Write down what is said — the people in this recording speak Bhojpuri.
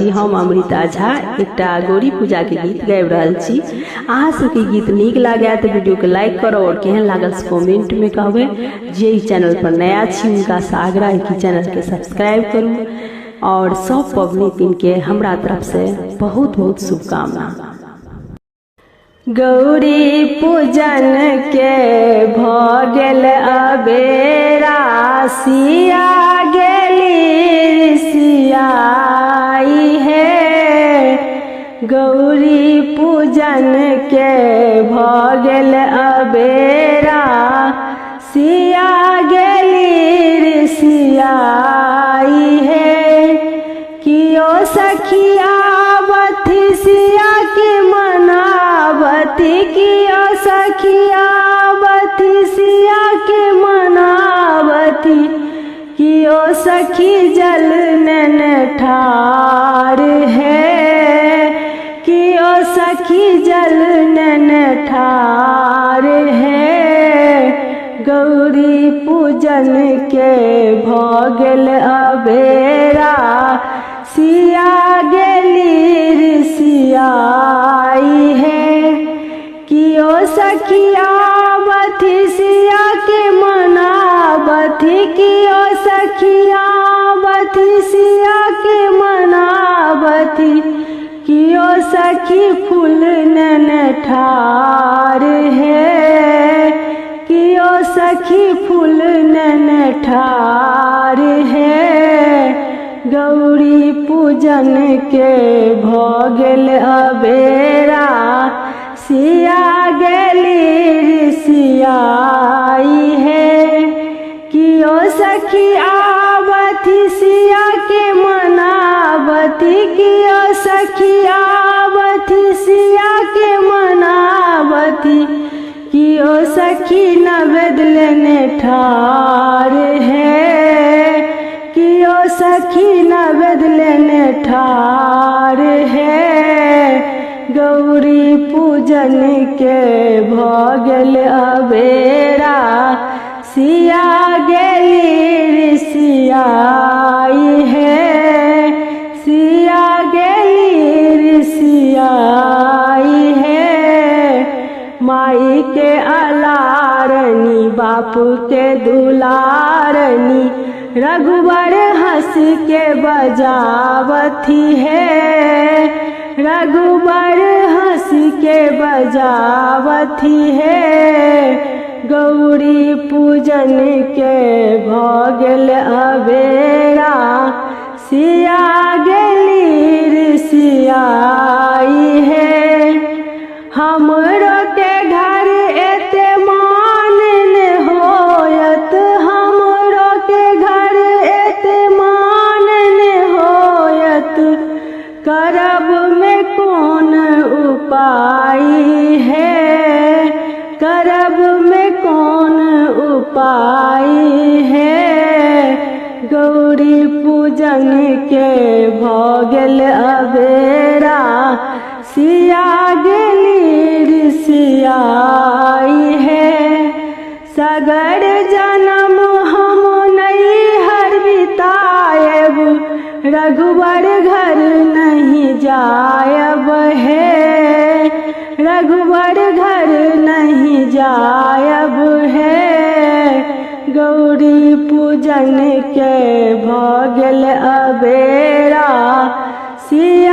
छी हम अमृता झा एकटा गौरी पूजा के गीत गाबि रहल छी। अहाँ सबके गीत नीक लागे तो वीडियो के लाइक करो और केहन लागल से कमेंट में कहबे। जे ई चैनल पर नया छी उनका से आग्रह है कि चैनल के सब्सक्राइब करू और सब पबनी दिन के हमरा तरफ से बहुत बहुत शुभकामना। गौरी पूजन के भ गेल अबेरा सिया गेली सियाई है। गौरी पूजन के भ गेल अबेरा सिया गेली सियाई है। कियो सखिया बथी सिया के मनावती कियो सखिया बथी सिया के मनावती। कियो सखी जल नैन ठार है कियो सखी जल नैन ठार है। गौरी पूजन के भ गेल अबेरा सिया गेली सियाई है। कियो सखिया बथी सिया के मनावती कियो सखिया बथी सिया के मनावती। कियो सखी फूल नैन ठार है कियो सखी फूल नैन ठार है। गौरी पूजन के भ गेल अबेरा सिया गेली सियाई है। कियो सखिया बथी सिया के मनावती कियो सखिया बथी सिया के मनावती। कियो सखी नवेद लेने ठार है कियो सखी नवेद लेने ठार है। गौरी पूजन के भ गेल अबेरा सिया गेली सियाई है। सिया गेली सियाई है। माई के अलारनी बापू के दुलारनी रघुवर हंस के बजावती है। रघुवर हंस के बजावती है। गौरी पूजन के भ गेल अबेरा सिया गेली सियाई है। हमरो के घर एते मान ने होयत हमरो के घर एते मान ने होयत। करब में कौन उपाय है करब में कौन उपाय है। गौरी पूजन के भ गेल अबेरा सिया गेली सियाई है। सगर जन्म हम नैहर बिताएब रघुवर घर नहीं जायब है। रघुवर घर नहीं जायब है। गौरी पूजन के भ गेल अबेरा सिया